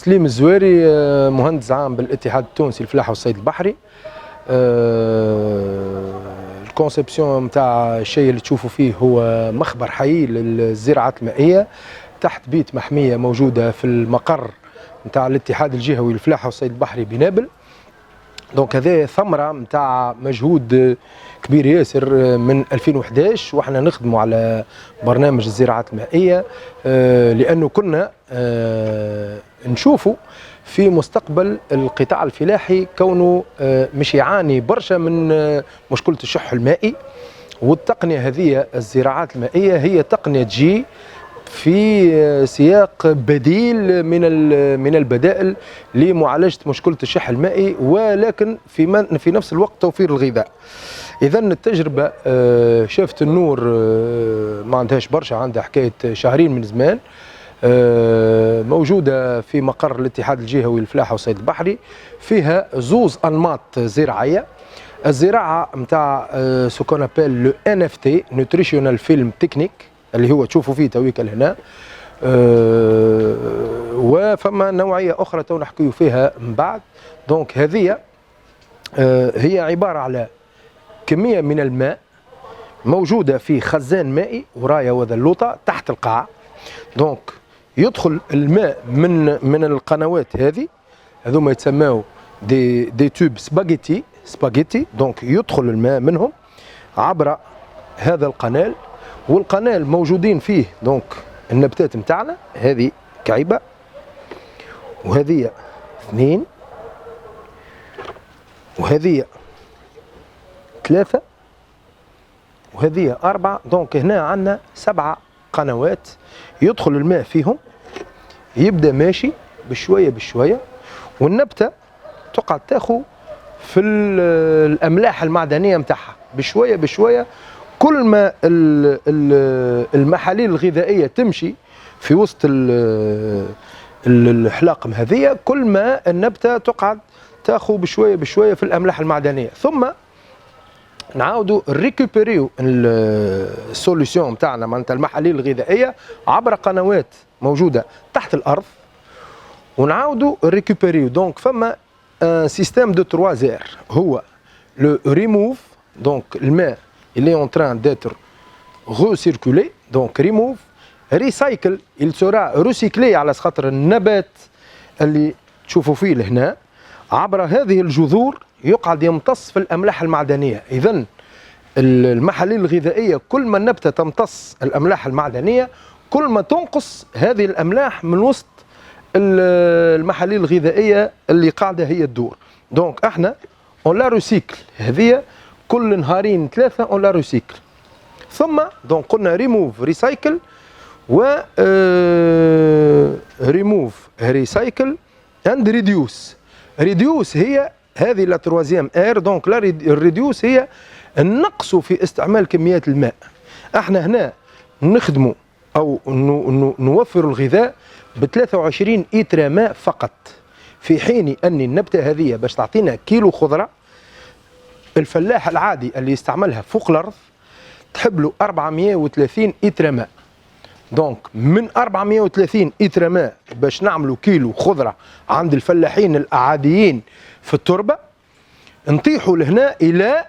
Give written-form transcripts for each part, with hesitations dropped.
سليم الزواري، مهندس عام بالاتحاد التونسي للفلاحة والصيد البحري. الكونسيبسيون نتاع الشيء اللي تشوفوا فيه هو مخبر حي للزراعات المائية تحت بيت محمية موجودة في المقر نتاع الاتحاد الجهوي للفلاحة والصيد البحري بنابل. دونك هذا ثمرة نتاع مجهود كبير ياسر من 2011 واحنا نخدموا على برنامج الزراعات المائية، لأنه كنا نشوفوا في مستقبل القطاع الفلاحي كونه مش يعاني برشا من مشكلة الشح المائي، والتقنية هذه الزراعات المائية هي تقنية تجي في سياق بديل من البدائل لمعالجة مشكلة الشح المائي، ولكن في نفس الوقت توفير الغذاء. إذا التجربة شافت النور، ما عندهاش برشا، عندها حكاية شهرين من زمان، موجودة في مقر الاتحاد الجهوي للفلاحة والصيد البحري. فيها زوز أنماط زراعية. الزراعة نتاع سكون ابل لو ان اف تي نوتريشنال فيلم تكنيك اللي هو تشوفوا فيه تويك هنا، وفما نوعية أخرى تو نحكيو فيها من بعد. دونك هذه هي عبارة على كمية من الماء موجودة في خزان مائي ورايا وذلوطة تحت القاع. دونك يدخل الماء من القنوات هذه، هذوما يتسموا دي توب سباجيتي. دونك يدخل الماء منهم عبر هذا القنال، والقنال موجودين فيه دونك النباتات نتاعنا. هذه كعيبة، وهذه 2، وهذه 3، وهذه 4. دونك هنا عندنا 7 قنوات يدخل الماء فيهم، يبدا ماشي بشويه بشويه، والنبته تقعد تاخذ في الاملاح المعدنيه نتاعها بشويه بشويه. كل ما المحاليل الغذائيه تمشي في وسط الحلاقم هذه، كل ما النبته تقعد تاخذ بشويه بشويه في الاملاح المعدنيه. ثم نعاودوا ريكوبيريو السوليسيون نتاعنا معناتها المحاليل الغذائيه عبر قنوات موجوده تحت الارض، ونعاودوا ريكوبيريو. دونك فما سيستيم دو 3 زير، هو لو ريموف، دونك الماء اللي اون تران ديتر ريسيركولي، دونك ريموف. ريسايكل il sera recyclé على خاطر النبات اللي تشوفوا فيه لهنا عبر هذه الجذور يقعد يمتص في الاملاح المعدنيه. اذا المحاليل الغذائيه كل ما النبته تمتص الاملاح المعدنيه كل ما تنقص هذه الاملاح من وسط المحاليل الغذائيه اللي قاعده هي تدور. دونك احنا اون لا ريسيكل، هذه كل نهارين 3 اون لا ريسيكل. ثم دونك قلنا ريموف ريسايكل و ريموف ريسايكل اند ريديوس. ريديوس هي هذه لا تروازيام اير. دونك لا الريديوس هي النقص في استعمال كميات الماء. احنا هنا نخدموا او نوفر الغذاء ب 23 إتر ماء فقط، في حين ان النبته هذه باش تعطينا كيلو خضره الفلاح العادي اللي يستعملها فوق الارض تحب له 430 إتر ماء. دونك من 430 إتر ماء باش نعملوا كيلو خضره عند الفلاحين العاديين في التربه نطيحوا لهنا الى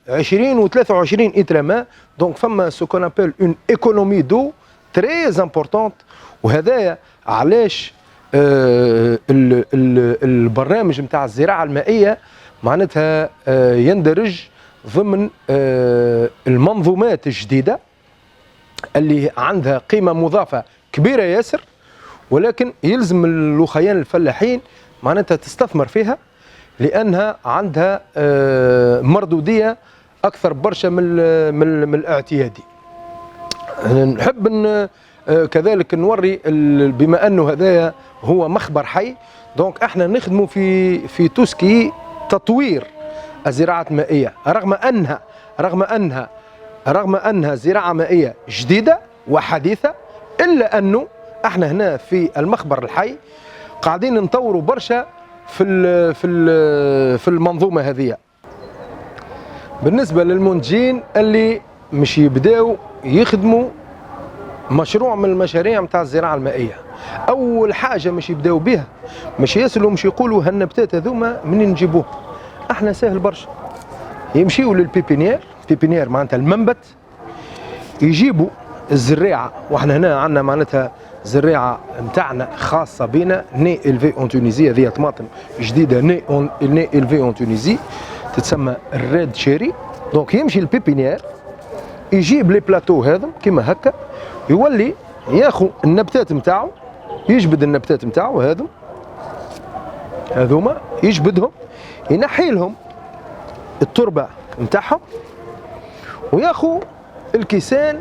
20 و 23 إتر ماء. دونك فما سو كون ابل اون ايكونومي دو تري امبورطونت. وهذايا علاش البرنامج نتاع الزراعه المائيه معناتها يندرج ضمن المنظومات الجديده اللي عندها قيمه مضافه كبيره ياسر، ولكن يلزم الوخيان الفلاحين معناتها تستثمر فيها لانها عندها مردوديه اكثر برشا من الاعتيادي. نحب كذلك نوري بما انه هذايا هو مخبر حي. دونك احنا نخدموا في توسكي تطوير الزراعه المائيه، رغم انها زراعه مائيه جديده وحديثه، الا انه احنا هنا في المخبر الحي قاعدين نطوروا برشا في المنظومه هذه. بالنسبه للمنتجين اللي مش يبداو يخدموا مشروع من المشاريع نتاع الزراعه المائيه. اول حاجه مش يبداو بها، مش يسالوا، مش يقولوا هالنباتات هذوما منين نجيبوها. احنا سهل برشا، يمشيوا للبيبينيير، بيبينيير معناتها المنبت، يجيبوا الزريعه. واحنا هنا عندنا معناتها زريعه نتاعنا خاصه بنا، ني الفي اون تونيزي، هذه طماطم جديده ني الفي اون تونيزي، تتسمى الريد شيري. دونك يمشي للبيبينيير، يجيب لي بلاتو هذا كيما هكا، يولي ياخذ النبتات نتاعو، يجبد النبتات نتاعو هذوما يجبدهم، ينحي لهم التربه نتاعهم، وياخذ الكيسان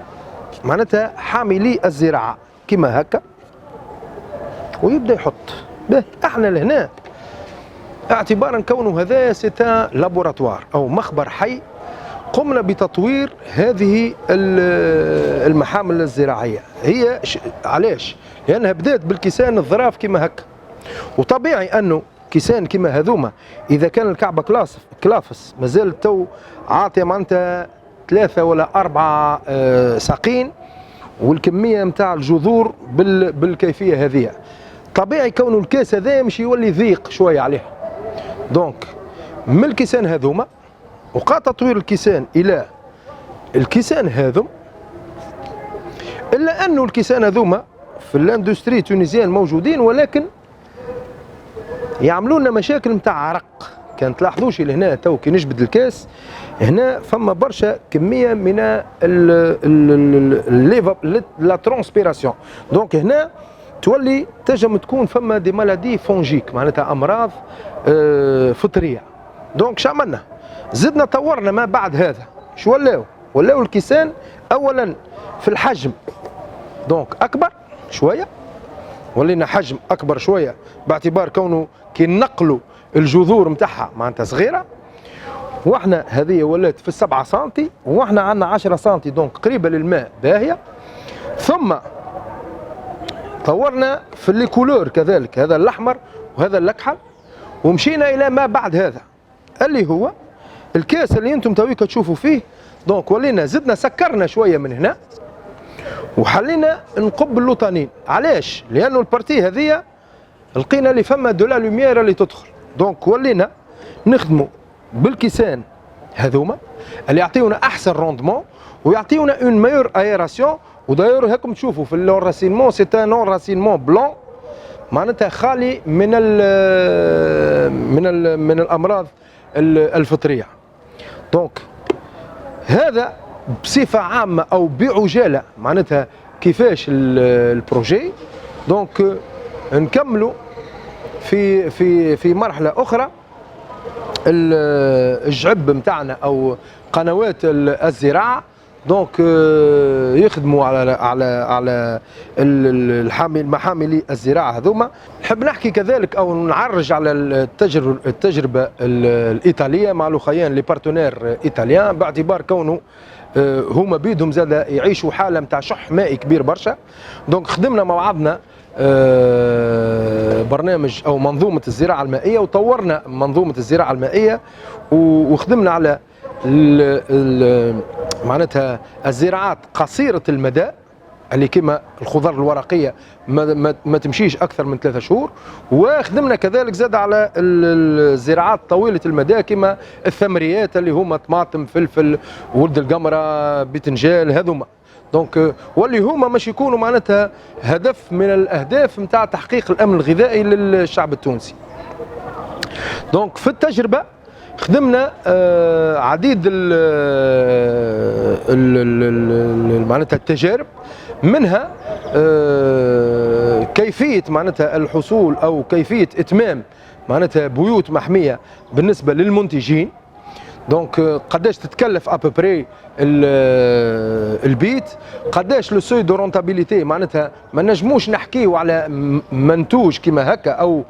معناتها حاملي الزراعه كيما هكا، ويبدا يحط. احنا لهنا اعتبارا كونه هذا سيتا لابوراتوار او مخبر حي، قمنا بتطوير هذه المحامل الزراعيه. هي علاش؟ لانها بدات بالكيسان الظراف كيما هكا، وطبيعي انه كيسان كيما هذوما اذا كان الكعبه كلافس مازال تو عاطيه معناتها 3 ولا 4 ساقين، والكميه نتاع الجذور بالكيفيه هذه، طبيعي كونه الكاس هذا يمشي يولي ضيق شويه عليه. دونك من الكيسان هذوما وقع تطوير الكيسان الى الكيسان هذم، الا انه الكيسان هذوما في الاندستري تونيزيان موجودين، ولكن يعملوا لنا مشاكل نتاع عرق. كان تلاحظوش لهنا تو كي نجبد الكاس هنا فما برشا كميه من لا ترونسبيراسيون. دونك هنا تولي تنجم تكون فما دي مالادي فونجيك، معناتها امراض فطريه. دونك شعملنا زدنا طورنا ما بعد هذا، شو ولاو الكيسان اولا في الحجم، دونك اكبر شويه، ولينا حجم اكبر شويه باعتبار كونه كي نقلوا الجذور نتاعها معناتها صغيره. واحنا هذه ولات في 7 سنتي، واحنا عندنا 10 سنتي، دونك قريبه للماء باهيه. ثم طورنا في اللي كولور كذلك، هذا الاحمر وهذا الاكحل، ومشينا الى ما بعد هذا اللي هو الكاس اللي انتم تويك تشوفوا فيه. دونك ولينا زدنا سكرنا شويه من هنا، وحلينا نقب اللوطانين. علاش؟ لانه البارتي هذه لقينا اللي فما دو لا لوميير اللي تدخل. دونك ولينا نخدموا بالكيسان هذوما اللي يعطيونا احسن روندمون ويعطيونا اون ميور ايراسيون. وداير هاكم تشوفوا في اللوراسينمون سي ان راسينمون بلون، معناتها خالي من الامراض الفطريه. دونك هذا بصفه عامه او بعجاله معناتها كيفاش البروجي. دونك نكملوا في مرحله اخرى الجعب نتاعنا او قنوات الزراعه. دونك يخدموا على المحاملي الزراعه هذوما. نحب نحكي كذلك او نعرج على التجربه الايطاليه مع الاخوان لي بارتنير ايطاليان، باعتبار كونه هما بيدهم زاد يعيشوا حاله نتاع شح مائي كبير برشا. دونك خدمنا مع بعضنا برنامج او منظومه الزراعه المائيه، وطورنا منظومه الزراعه المائيه، وخدمنا على معناتها الزراعات قصيره المدى اللي كما الخضر الورقيه ما تمشيش اكثر من 3 شهور. وخدمنا كذلك زاد على الزراعات طويله المدى كما الثمريات اللي هما طماطم، فلفل، ولد القمره، بتنجال، هذوما. دونك واللي هما مش يكونوا معناتها هدف من الاهداف نتاع تحقيق الامن الغذائي للشعب التونسي. دونك في التجربه خدمنا عديد معناتها التجارب، منها كيفيه معناتها الحصول او كيفيه اتمام معناتها بيوت محميه بالنسبه للمنتجين. دونك قداش تتكلف ابوبري البيت، قداش لو سوي دو رونتابيليتي، معناتها ما نجموش نحكيو على منتوج كما هكا او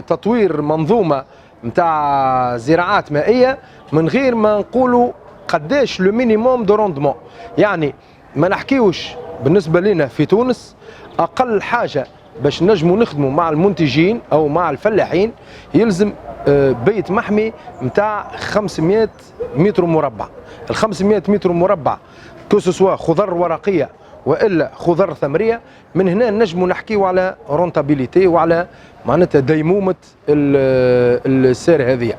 تطوير منظومه نتاع زراعات مائيه من غير ما نقولوا قداش لو مينيموم دو روندمون. يعني ما نحكيوش بالنسبه لنا في تونس اقل حاجه باش نجموا نخدموا مع المنتجين او مع الفلاحين يلزم بيت محمي نتاع 500 متر مربع. ال 500 متر مربع كو سوا خضر ورقيه والا خضر ثمريه، من هنا نجموا نحكيو على رونتابيليتي وعلى معناتها ديمومه السير هذه.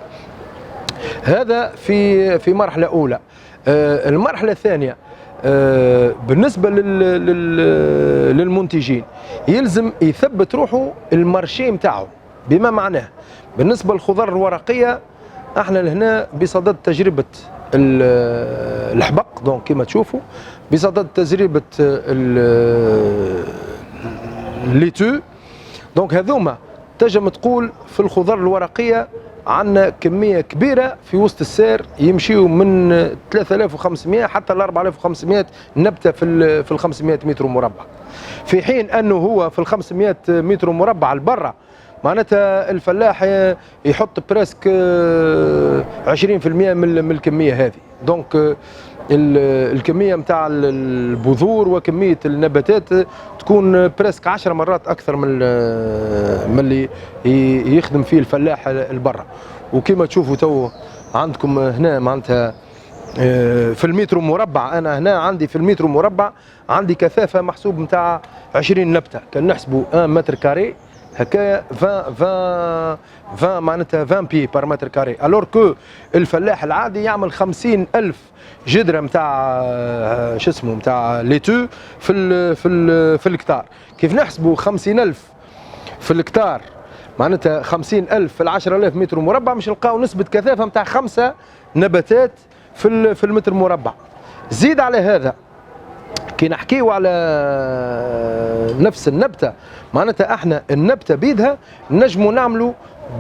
هذا في مرحله اولى. المرحله الثانيه بالنسبه للمنتجين يلزم يثبت روحه المارشي نتاعو، بما معناه بالنسبه للخضر الورقيه احنا لهنا بصدد تجربه الحبق، دونك كما تشوفوا بصدد تجربه الليتو. دونك هذوما تنجم تقول في الخضر الورقيه عندنا كميه كبيره في وسط السير، يمشيوا من 3500 حتى ل 4500 نبته في ال 500 متر مربع، في حين انه هو في ال 500 متر مربع البرة معناتها الفلاح يحط بريسك 20% من الكميه هذه. دونك الكميه نتاع البذور وكميه النباتات تكون بريسك 10 مرات اكثر من اللي يخدم فيه الفلاح البرة. وكما تشوفوا تو عندكم هنا معناتها في المتر مربع، انا هنا عندي في المتر مربع عندي كثافه محسوب نتاع 20 نبته، كان نحسبوا 1 متر كاري هكايا 20 معناتها 20 بي بار متر كاري، الور كو الفلاح العادي يعمل 50,000 جدره نتاع شو اسمه نتاع ليتو في الكتار. كيف نحسبوا 50,000 في الكتار معناتها 50,000 في 10,000 متر مربع، مش نلقاو نسبه كثافه نتاع 5 نباتات في المتر مربع. زيد على هذا كي نحكيو على نفس النبته معناتها احنا النبته بيدها نجموا نعملوا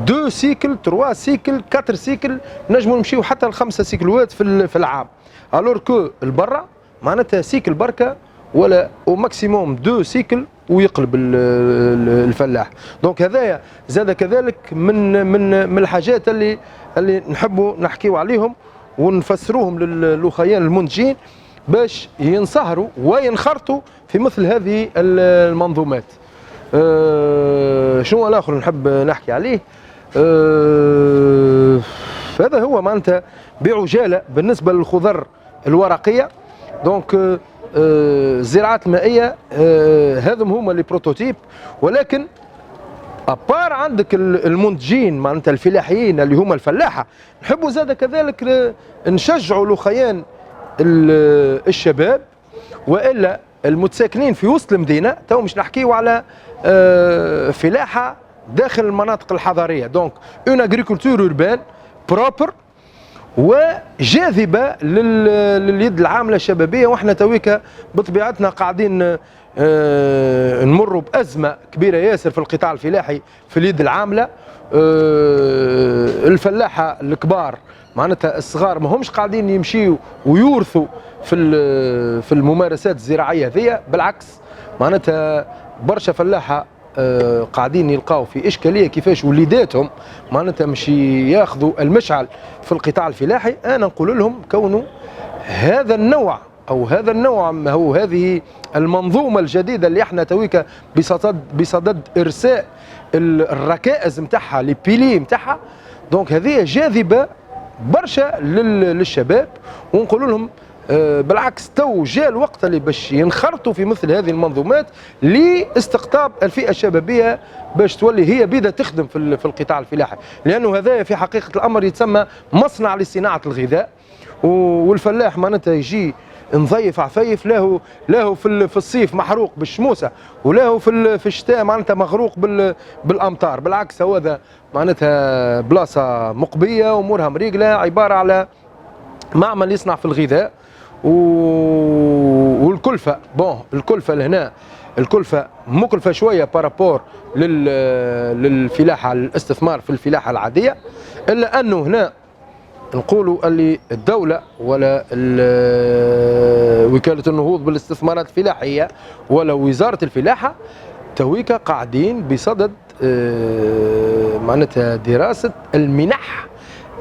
2 سيكل 3 سيكل 4 سيكل، نجموا نمشيو حتى ل5 سيكلوات في العام، الور كو البرة معناتها سيكل بركه ولا او ماكسيموم 2 سيكل ويقلب الفلاح. دونك هذايا زاد كذلك من الحاجات اللي نحبوا نحكيو عليهم ونفسروهم للأخيان المنتجين باش ينصهروا وينخرطوا في مثل هذه المنظومات. شنو الاخر نحب نحكي عليه؟ هذا هو معناتها بعجاله بالنسبه للخضر الورقيه. دونك الزراعات المائيه هذم هما لي بروتوتيب، ولكن ابار عندك المنتجين معناتها الفلاحيين اللي هما الفلاحه، نحبوا زاد كذلك نشجعوا الاخيان الشباب والا المتساكنين في وسط المدينه. تو مش نحكيو على فلاحه داخل المناطق الحضريه، دونك اون اغريكولتور اوربان بروبر وجاذبه لليد العامله الشبابيه. واحنا تويكا بطبيعتنا قاعدين نمروا بازمه كبيره ياسر في القطاع الفلاحي في اليد العامله. الفلاحه الكبار معناتها الصغار ما همش قاعدين يمشيوا ويورثوا في الممارسات الزراعيه هذيا، بالعكس معناتها برشا فلاحه قاعدين يلقاو في اشكاليه كيفاش وليداتهم معناتها مش ياخذوا المشعل في القطاع الفلاحي. انا نقول لهم كونوا هذا النوع او هذا النوع هو هذه المنظومه الجديده اللي احنا تويكا بصدد ارساء الركائز نتاعها لي بيلي نتاعها. دونك هذه جاذبه برشا للشباب، ونقول لهم بالعكس تو جاء الوقت اللي باش ينخرطوا في مثل هذه المنظومات لاستقطاب الفئه الشبابيه باش تولي هي بدها تخدم في القطاع الفلاحي، لانه هذا في حقيقه الامر يتسمى مصنع لصناعه الغذاء. والفلاح معناتها يجي نظيف عفيف، له في الصيف محروق بالشموسه، وله في الشتاء معناتها مغروق بالامطار. بالعكس هذا معناتها بلاصه مقبيه وامورها مريقله، عباره على معمل يصنع في الغذاء. والكلفه الكلفه لهنا الكلفه مكلفه شويه بارابور للفلاحه الاستثمار في الفلاحه العاديه، الا انه هنا نقولوا اللي الدولة ولا وكالة النهوض بالاستثمارات الفلاحية ولا وزارة الفلاحة تويكا قاعدين بصدد معناتها دراسة المنح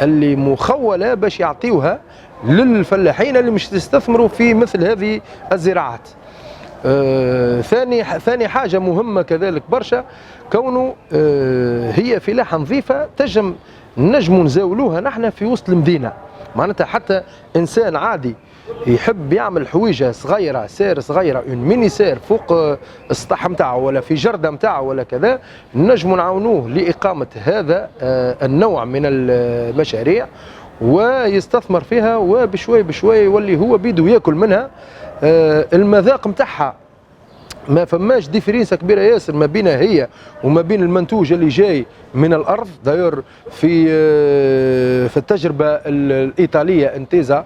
اللي مخولة باش يعطيوها للفلاحين اللي مش تستثمروا في مثل هذه الزراعات. ثاني حاجة مهمة كذلك برشا، كونه هي فلاحة نظيفة نجموا نزاولوها نحن في وسط المدينة، معناتها حتى إنسان عادي يحب يعمل حويجه صغيره، سير صغيره، اون ميني سير فوق السطح نتاعو ولا في جرده نتاعو ولا كذا، نجموا نعاونوه لاقامه هذا النوع من المشاريع ويستثمر فيها، وبشوي بشوي يولي هو بيدو ياكل منها. المذاق نتاعها ما فماش ديفرينسا كبيره ياسر ما بينها هي وما بين المنتوج اللي جاي من الارض. داير في التجربه الايطاليه انتيزا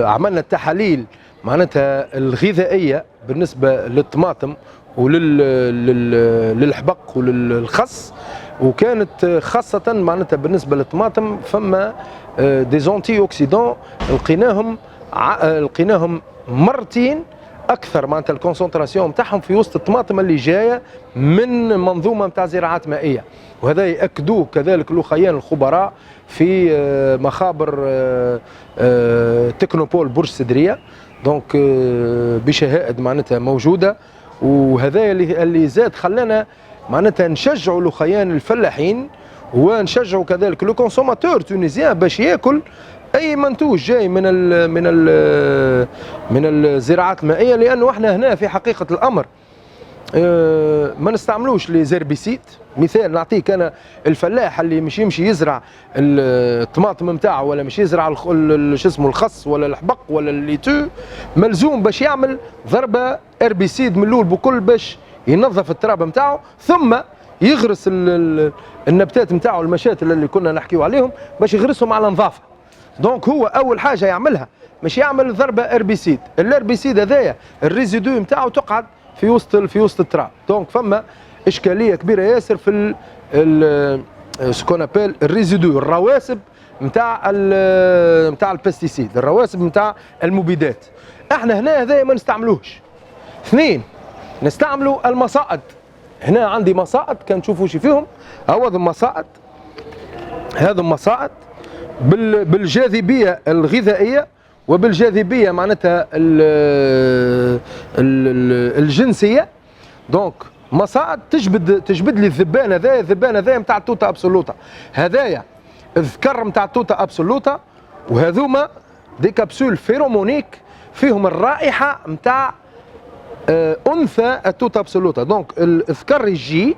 عملنا التحاليل معناتها الغذائيه بالنسبه للطماطم وللحبق وللخس، وكانت خاصه معناتها بالنسبه للطماطم فما دي زونتي اوكسيدون لقيناهم مرتين اكثر معناتها الكونسنتراسيون نتاعهم في وسط الطماطم اللي جايه من منظومه نتاع زراعات مائيه. وهذا ياكدوه كذلك الاخيان الخبراء في مخابر تكنوبول برج سدريه، دونك بشهائد معناتها موجوده. وهذا اللي زاد خلانا معناتها نشجعوا الاخيان الفلاحين ونشجعوا كذلك لو كونسوماتور تونيزيان باش ياكل اي منتوج جاي من الزراعات المائيه، لانه احنا هنا في حقيقه الامر ما نستعملوش لي زيربيسيد. مثال نعطيك انا، الفلاح اللي مش يمشي يزرع الطماطم نتاعو ولا مش يزرع شو اسمه الخس ولا الحبق ولا الليتو، ملزوم باش يعمل ضربه اربيسيد من الاول بكل باش ينظف التراب نتاعو، ثم يغرس النباتات نتاعو المشاتل اللي كنا نحكيو عليهم باش يغرسهم على نظافه. دونك هو اول حاجه يعملها مش يعمل ضربه اربيسيد، الاربيسيد هذايا الريزيدو نتاعو تقعد في وسط التراب. دونك فما اشكاليه كبيره ياسر في سكون ابل الريزيدو، الرواسب نتاع البستيسيد، الرواسب نتاع المبيدات. احنا هنا هذايا ما نستعملوهش. اثنين، نستعملوا المصائد. هنا عندي مصائد كان تشوفوا شي فيهم، هذو المصائد، هذو المصائد بالجاذبيه الغذائيه وبالجاذبيه معناتها الجنسيه. دونك مصائد تجبد لي الذبان هذايا نتاع التوتا ابسولوتا، هذايا الذكر نتاع التوتا ابسولوتا، وهذوما دي كابسول فيرومونيك فيهم الرائحه نتاع انثى التوتا ابسولوتا. دونك الذكر يجي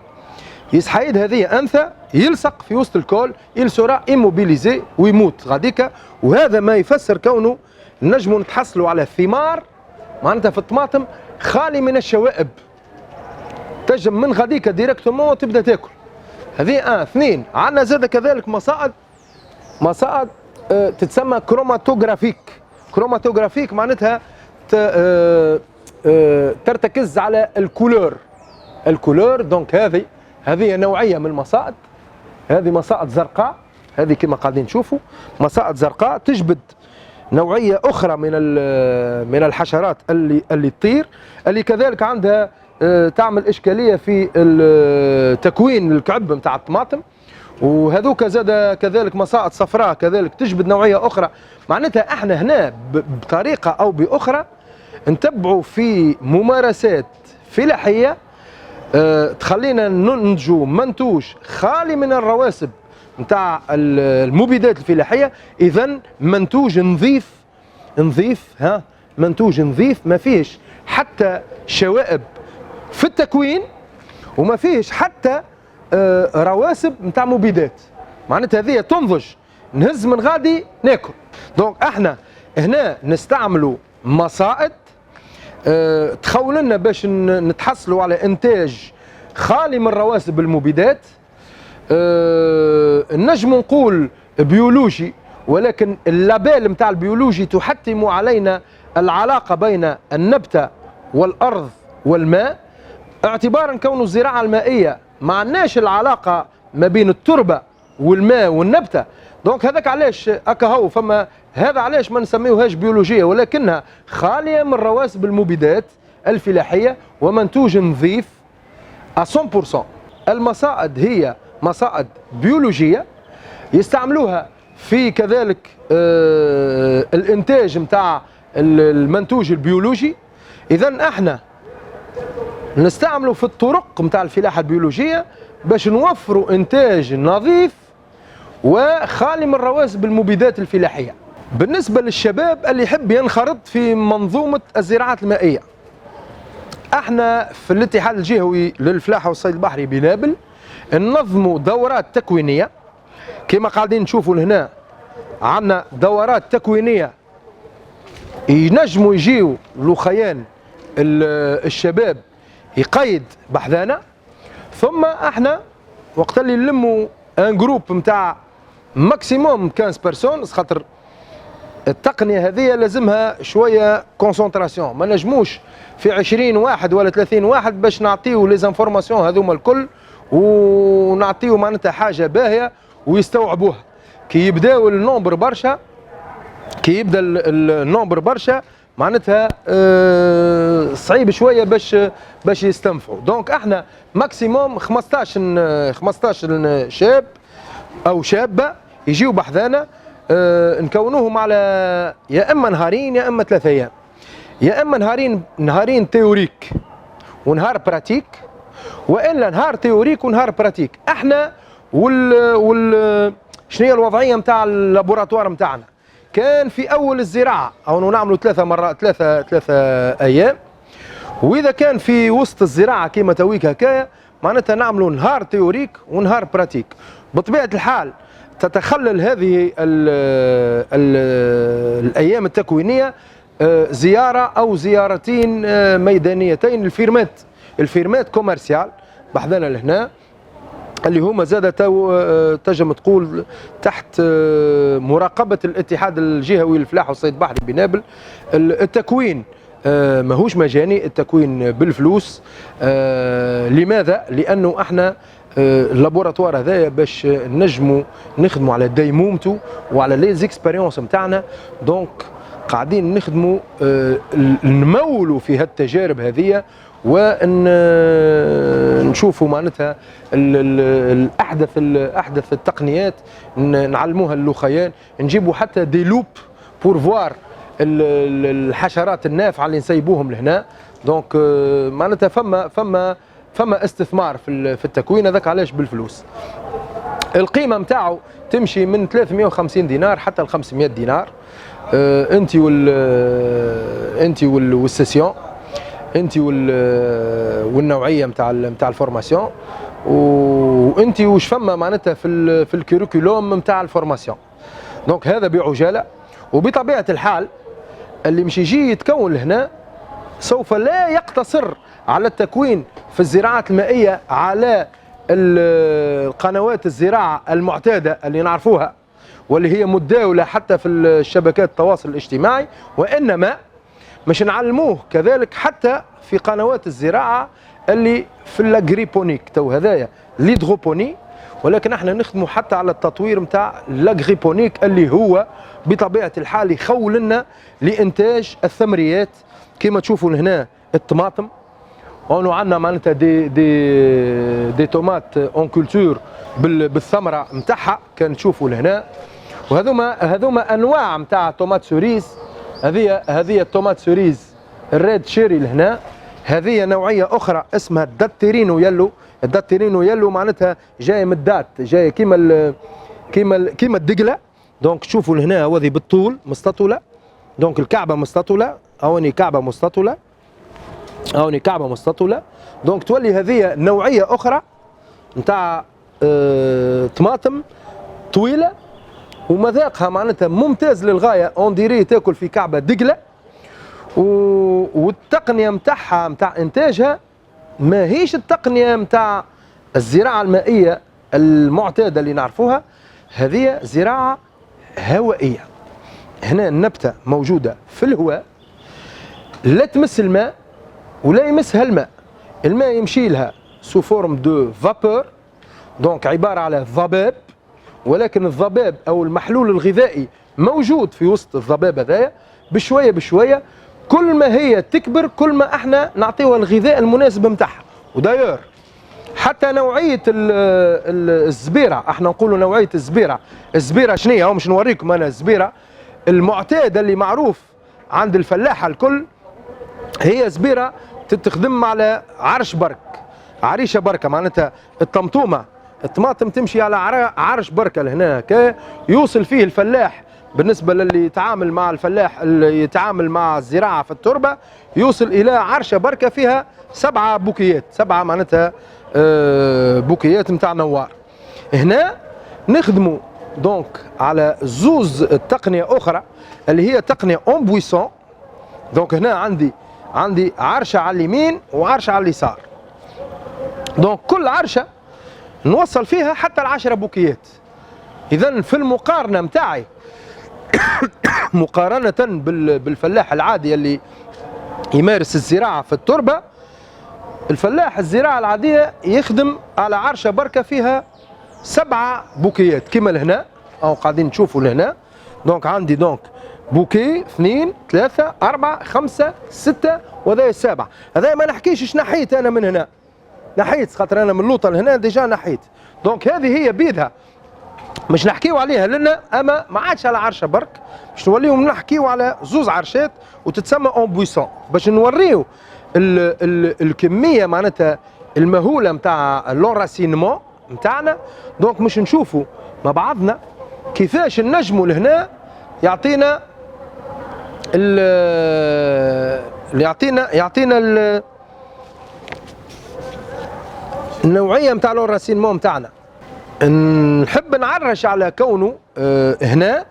يسحيد هذه انثى، يلصق في وسط الكول، il sera immobilisé ويموت غاديكا. وهذا ما يفسر كونه نجموا نتحصلوا على ثمار معناتها في الطماطم خالي من الشوائب، تجم من غاديكا ديريكتومون تبدا تاكل. هذه اثنين، عندنا زاد كذلك مصائد تتسمى كروماتوغرافيك. كروماتوغرافيك معناتها ترتكز على الكولور. دونك هذه نوعيه من المصائد، هذه مصائد زرقاء، هذه كما قاعدين تشوفوا مصائد زرقاء تجبد نوعيه اخرى من الحشرات اللي تطير، اللي كذلك عندها تعمل اشكاليه في تكوين الكعب نتاع الطماطم. وهذوك زاد كذلك مصائد صفراء كذلك تجبد نوعيه اخرى. معناتها احنا هنا بطريقه او باخرى نتبعوا في ممارسات فلاحيه تخلينا ننتجوا منتوج خالي من الرواسب نتاع المبيدات الفلاحيه. اذا منتوج نظيف منتوج نظيف ما فيهش حتى شوائب في التكوين وما فيهش حتى رواسب نتاع مبيدات. معناتها هذه تنضج نهز من غادي ناكل. دونك احنا هنا نستعملوا مصائد تخول لنا باش نتحصلوا على انتاج خالي من رواسب المبيدات. نجم نقول بيولوجي، ولكن اللابيل نتاع البيولوجي تحتم علينا العلاقه بين النبته والارض والماء، اعتبارا كون الزراعه المائيه ما عندناش العلاقه ما بين التربه والماء والنبته. دونك هذاك علاش هكا هو فما، هذا علاش ما نسميوهاش بيولوجيه، ولكنها خاليه من رواسب المبيدات الفلاحيه ومنتوج نظيف 100%. المصائد هي مصائد بيولوجيه يستعملوها في كذلك الانتاج نتاع المنتوج البيولوجي. اذا احنا نستعملوا في الطرق نتاع الفلاحه البيولوجيه باش نوفروا انتاج نظيف وخالي من رواسب المبيدات الفلاحيه. بالنسبة للشباب اللي يحب ينخرط في منظومة الزراعات المائية، احنا في الاتحاد الجهوي للفلاحة والصيد البحري بنابل ننظموا دورات تكوينية كما قاعدين نشوفوا هنا. عندنا دورات تكوينية ينجموا يجيوا لخيان الشباب يقيد بحذانا، ثم احنا وقت اللي نلموا ان جروب نتاع ماكسيموم 15 بيرسون، خاطر التقنيه هذه لازمها شويه كونسونتراسيون، ما نجموش في 20 واحد ولا 30 واحد باش نعطيو لي زانفورماسيون هذوما الكل ونعطيو معناتها حاجه باهيه ويستوعبوها. كي يبداو النومبر برشا، كي يبدا النومبر برشا معناتها صعيب شويه باش يستنفعوا. دونك احنا ماكسيموم 15 شاب او شابه يجيو بحذانا، نكونوهم على يا اما نهارين يا اما 3 ايام، يا اما نهارين تيوريك ونهار براتيك، والا نهار تيوريك ونهار براتيك. احنا شنو هي الوضعيه نتاع اللابوراتوار نتاعنا؟ كان في اول الزراعه او نعملوا 3 ايام، واذا كان في وسط الزراعه كيما تويك هكايا معناتها نعملوا نهار تيوريك ونهار براتيك. بطبيعه الحال تتخلل هذه الايام التكوينيه زياره او زيارتين ميدانيتين الفيرمات كوميرسيال بحذانا لهنا، اللي هما زاد تنجم تقول تحت مراقبه الاتحاد الجهوي للفلاحه والصيد البحري بنابل. التكوين ماهوش مجاني، التكوين بالفلوس. لماذا؟ لانه احنا اللابوراتوار هذايا باش نجموا نخدموا على ديمومته وعلى لي زيكسبيريونس نتاعنا، دونك قاعدين نخدموا نمولوا في هالتجارب هذه ونشوفوا معناتها احدث التقنيات نعلموها للخيان، نجيبوا حتى دي لوب بور فوار الحشرات النافعه اللي نسيبوهم لهنا. دونك معناتها فما استثمار في التكوين هذاك، علاش بالفلوس. القيمه نتاعو تمشي من 350 دينار حتى ل 500 دينار. انت والسيسيون، انت والنوعيه نتاع الفورماسيون، وانت واش فما معناتها في الكوريكولوم نتاع الفورماسيون. دونك هذا بعجاله. وبطبيعه الحال اللي مش يجي يتكون لهنا سوف لا يقتصر على التكوين في الزراعات المائيه على القنوات الزراعه المعتاده اللي نعرفوها واللي هي متداوله حتى في الشبكات التواصل الاجتماعي، وانما مش نعلموه كذلك حتى في قنوات الزراعه اللي في الاغريبونيك. تو هذايا ليدغوبوني، ولكن احنا نخدموا حتى على التطوير نتاع الاغريبونيك اللي هو بطبيعه الحال يخول لنا لانتاج الثمريات. كما تشوفوا هنا الطماطم، وانو عندنا معناتها دي تومات اون كولتور بالثمره نتاعها كان تشوفوا لهنا. وهذوما انواع نتاع تومات سوريز. هذه التومات سوريز الريد شيري لهنا، هذه نوعيه اخرى اسمها الداتيرينو يلو. الداتيرينو يلو معناتها جايه من الدات، جايه كيما الدقله. دونك تشوفوا لهنا هذه بالطول مستطوله، دونك الكعبه مستطوله، هاوني كعبه مستطوله، هاوني كعبه مستطوله. دونك تولي هذه نوعيه اخرى نتاع طماطم طويله ومذاقها معناتها ممتاز للغايه، اون ديري تاكل في كعبه دقله. والتقنيه نتاعها نتاع انتاجها ماهيش التقنيه نتاع الزراعه المائيه المعتاده اللي نعرفوها، هذه زراعه هوائيه. هنا النبته موجوده في الهواء، لا تمس الماء ولا يمسها الماء. الماء يمشي لها سو فورم دو فابور، دونك عباره على ضباب، ولكن الضباب او المحلول الغذائي موجود في وسط الضباب هذايا. بشويه بشويه كل ما هي تكبر كل ما احنا نعطيوها الغذاء المناسب نتاعها. وداير حتى نوعيه الزبيره، احنا نقولوا نوعيه الزبيره شنو هي؟ مش نوريكم انا الزبيره المعتاده اللي معروف عند الفلاحه الكل، هي زبيره تتخدم على عرش برك، عريشه بركه، معناتها الطماطم تمشي على عرش بركه لهنا هكا، يوصل فيه الفلاح بالنسبة للي يتعامل مع الفلاح اللي يتعامل مع الزراعة في التربة يوصل إلى عرشة بركة فيها 7 بوكيات، 7 معناتها بوكيات نتاع نوار. هنا نخدموا دونك على زوز تقنية أخرى اللي هي تقنية اون بويسون. دونك هنا عندي عرشة على اليمين وعرشة على اليسار. دونك كل عرشة نوصل فيها حتى ال10 بوكيات. إذا في المقارنة متاعي مقارنة بالفلاح العادي اللي يمارس الزراعة في التربة، الفلاح الزراعة العادية يخدم على عرشة بركة فيها 7 بوكيات كما لهنا أو قاعدين نشوفوا لهنا. دونك عندي دونك بوكي 2 3 4 5 6 وهذا السابع. هذا ما نحكيش اش نحيت أنا من هنا، نحيت خاطر أنا من اللوطة لهنا ديجا نحيت. دونك هذه هي بيدها مش نحكيو عليها لنا، اما ما عادش على عرشه برك، باش نوليو نحكيو على زوز عرشات وتتسمى اون بويسون باش نوريو الكميه معناتها المهوله نتاع لوراسينمون نتاعنا. دونك مش نشوفوا مع بعضنا كيفاش النجموا لهنا يعطينا يعطينا النوعيه نتاع لوراسينمون نتاعنا. نحب نعرش على كونه هنا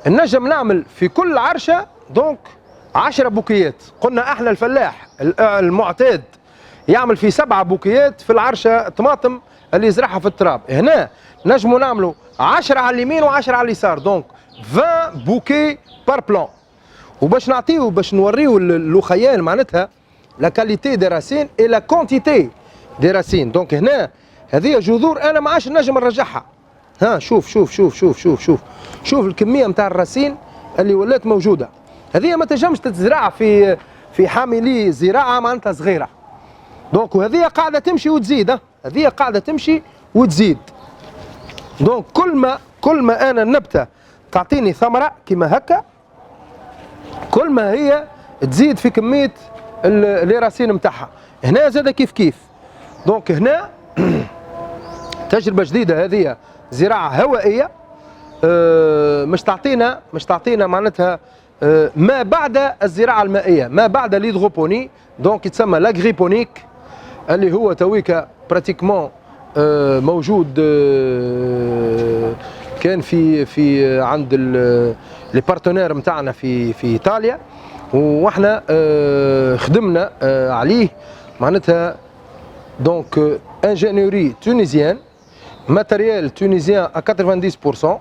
النجم نعمل في كل عرشة دونك 10 بوكيات. قلنا احنا الفلاح المعتاد يعمل في 7 بوكيات في العرشة طماطم اللي يزرعها في التراب. هنا نجموا نعملوا 10 على اليمين و10 على اليسار، دونك 20 بوكي بار بلان. وباش نعطيو باش نوريو للخيال معناتها لا كاليتي دي راسين اي لا كونتيتي دي راسين. دونك هنا هذه جذور انا ما عادش نجم نرجعها. ها شوف شوف شوف شوف شوف شوف شوف الكميه نتاع الراسين اللي ولات موجوده. هذه ما تنجمش تتزرع في حاملي زراعه معناتها صغيره. دونك وهذه قاعده تمشي وتزيد، هذه قاعده تمشي وتزيد. دونك كل ما انا النبته تعطيني ثمره كما هكا كل ما هي تزيد في كميه لي راسين نتاعها. هنا زاد كيف. دونك هنا تجربة جديدة، هذه زراعة هوائية مش تعطينا معناتها ما بعد الزراعة المائية، ما بعد ليدغوبوني. دونك يتسمى لاغريبونيك اللي هو تويكا براتيكمون موجود كان في عند لي بارتنير نتاعنا في ايطاليا، واحنا خدمنا عليه معناتها. دونك ingénierie tunisienne, matériel tunisien à 90%,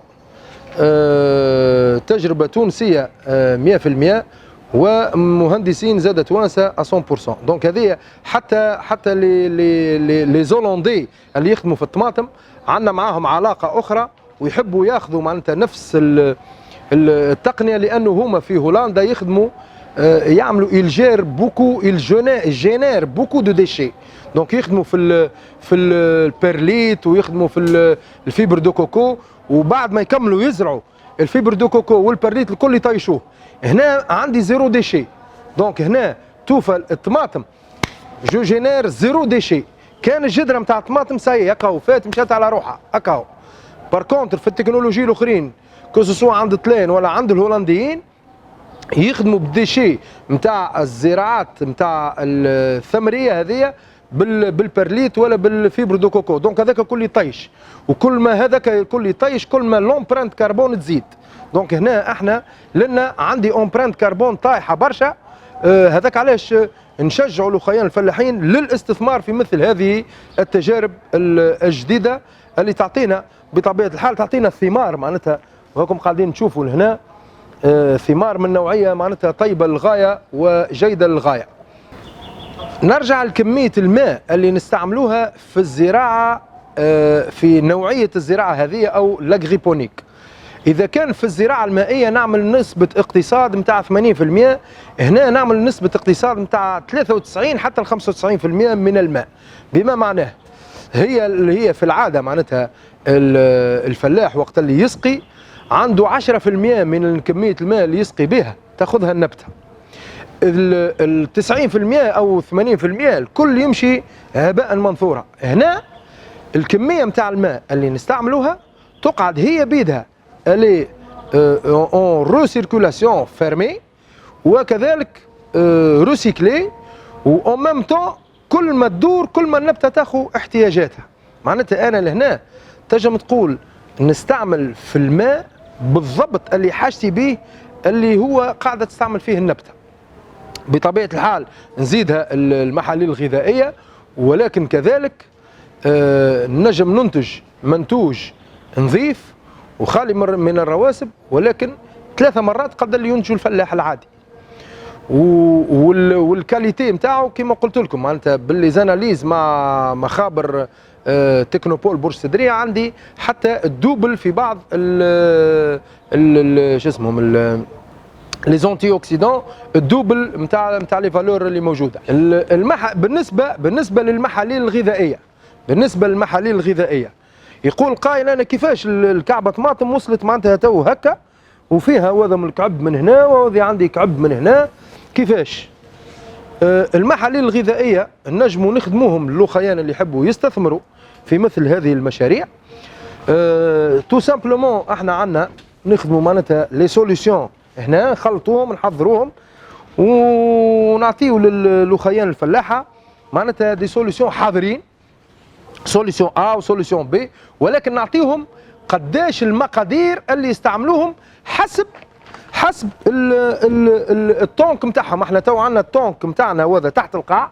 تجربة تونسية 100%، ومهندسين زاد توانسة 100%. دونك هذه حتى لي زولندي اللي يخدموا في الطماطم عندنا معاهم علاقة أخرى ويحبوا ياخذوا معناتها نفس التقنية، لأنه هما في هولندا يخدموا يعملوا الجير بوكو الجينير بوكو دو ديشي. دونك يخدموا في البيرليت ويخدموا في الفيبر دو كوكو، وبعد ما يكملوا يزرعوا الفيبر دو كوكو والبيرليت الكل يطيشوه. هنا عندي زيرو ديشي. دونك هنا توفى الطماطم جو جينير زيرو ديشي. كان الجدره نتاع الطماطم ساي هكا فات مشات على روحها هكا. بار كونتر في التكنولوجي الاخرين كوسوسوا عند التلان ولا عند الهولنديين يخدموا بالديشي نتاع الزراعات نتاع الثمريه هذه بالبرليت ولا بالفيبر دو كوكو. دونك هذاك الكل يطيش، وكل ما هذاك الكل يطيش كل ما لومبرانت كربون تزيد. دونك هنا احنا لنا عندي امبرانت كربون طايحه برشا. هذاك علاش نشجعوا الاخوان الفلاحين للاستثمار في مثل هذه التجارب الجديده اللي تعطينا بطبيعه الحال تعطينا الثمار معناتها. وهاكم قاعدين تشوفوا هنا ثمار من نوعيه معناتها طيبه للغايه وجيده للغايه. نرجع لكميه الماء اللي نستعملوها في الزراعه في نوعيه الزراعه هذه او لاغريبونيك. اذا كان في الزراعه المائيه نعمل نسبه اقتصاد نتاع 80%، هنا نعمل نسبه اقتصاد نتاع 93 حتى ل 95% من الماء. بما معناه هي في العاده معناتها الفلاح وقت اللي يسقي عنده 10% من كميه الماء اللي يسقي بها تاخذها النبته. ال 90% او 80% الكل يمشي هباء منثورا. هنا الكميه نتاع الماء اللي نستعملوها تقعد هي بيدها اللي اون ريسيركولاسيون فيرمي، وكذلك ريسيكلي، وان ميم طون كل ما تدور كل ما النبته تاخذ احتياجاتها. معناتها انا لهنا تنجم تقول نستعمل في الماء بالضبط اللي حاجتي به اللي هو قاعده تستعمل فيه النبته. بطبيعه الحال نزيدها المحاليل الغذائيه، ولكن كذلك نجم ننتج منتوج نظيف وخالي من الرواسب، ولكن 3 مرات قد اللي ينتجوا الفلاح العادي. والكاليتي نتاعو كما قلت لكم معناتها باللي زاناليز مع مخابر تكنوبول برج سدريه عندي حتى الدوبل في بعض شو اسمهم لي زونتي اوكسيدون، الدوبل نتاع لي فالور اللي موجوده. بالنسبه للمحاليل الغذائيه، يقول قائل انا كيفاش الكعبه طماطم وصلت معناتها تو هكا وفيها هذا من الكعب من هنا وهذه عندي كعب من هنا، كيفاش؟ المحاليل الغذائيه نجموا نخدموهم للخيان اللي يحبوا يستثمروا في مثل هذه المشاريع. تو سامبلومون احنا عندنا نخدموا معناتها لي سوليسيون هنا، نخلطوهم نحضروهم ونعطيو للخيان الفلاحه معناتها دي سوليسيون حاضرين، سوليسيون A وسوليسيون B، ولكن نعطيهم قداش المقادير اللي يستعملوهم حسب الطونك نتاعهم. احنا تو عندنا الطونك نتاعنا هذا تحت القاع،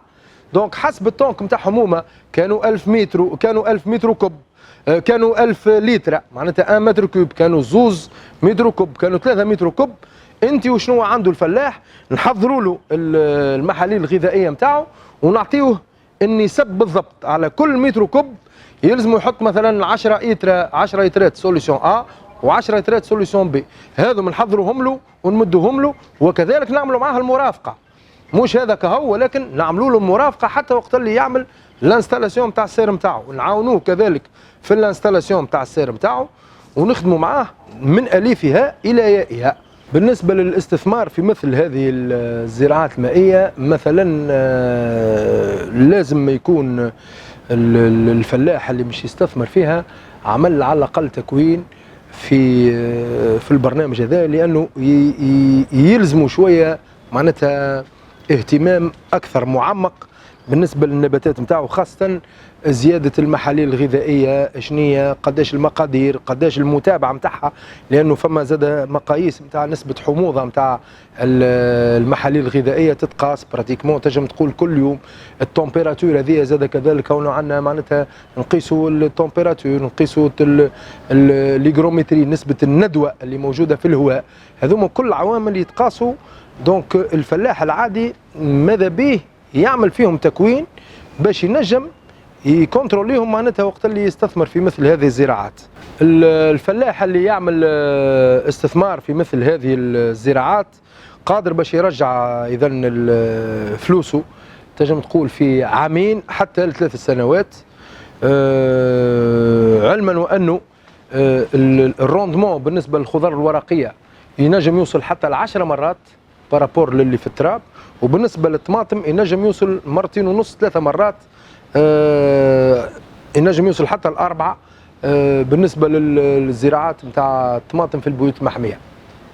دونك حسب الطونك نتاعهم هما كانوا 1000 متر، كانوا 1000 متر كوب، كانوا 1000 لتر معناتها 1 متر كوب، كانوا 2 متر كوب، كانوا 3 متر كوب. انت وشنو عنده الفلاح نحضروا له المحاليل الغذائيه نتاعو ونعطيوه النسب بالضبط. على كل متر كوب يلزم يحط مثلا 10 لترات سوليسيون A و10 لترات سوليسيون B، هذو نحضروهم له ونمدوهم له، وكذلك نعملوا معاه المرافقه. مش هذا كهو، ولكن نعملوا له مرافقه حتى وقت اللي يعمل الانستالاسيون نتاع السير نتاعو، نعاونوه كذلك في الانستالاسيون نتاع السير نتاعو ونخدموا معاه من الفها الى يائها. بالنسبه للاستثمار في مثل هذه الزراعات المائيه مثلا لازم يكون الفلاح اللي مش يستثمر فيها عمل على الاقل تكوين في البرنامج هذا، لانه يلزموا شويه معناتها اهتمام اكثر معمق بالنسبه للنباتات نتاعو، خاصه زياده المحاليل الغذائيه شنية، قداش المقادير، قداش المتابعه نتاعها، لانه فما زاد مقاييس نتاع نسبه حموضه نتاع المحاليل الغذائيه تتقاس براتيكمون، تنجم تقول كل يوم. التمبيراتور هذه زاد كذلك، كونه عندنا معناتها نقيسوا التمبيراتور، نقيسوا الهيغرومتري، نسبه الندوه اللي موجوده في الهواء، هذوما كل عوامل يتقاسوا. دونك الفلاح العادي ماذا به يعمل فيهم تكوين باش ينجم يكونتروليهم معناتها وقت اللي يستثمر في مثل هذه الزراعات. الفلاح اللي يعمل استثمار في مثل هذه الزراعات قادر باش يرجع اذا فلوسه تنجم تقول في 2 حتى ل3 سنوات، علما وانه الروندمون بالنسبه للخضر الورقيه ينجم يوصل حتى ل10 مرات بارابور للي في التراب، وبالنسبه للطماطم ينجم يوصل 2.5 3 مرات، ينجم يوصل حتى ل4 بالنسبه للزراعات نتاع الطماطم في البيوت المحميه.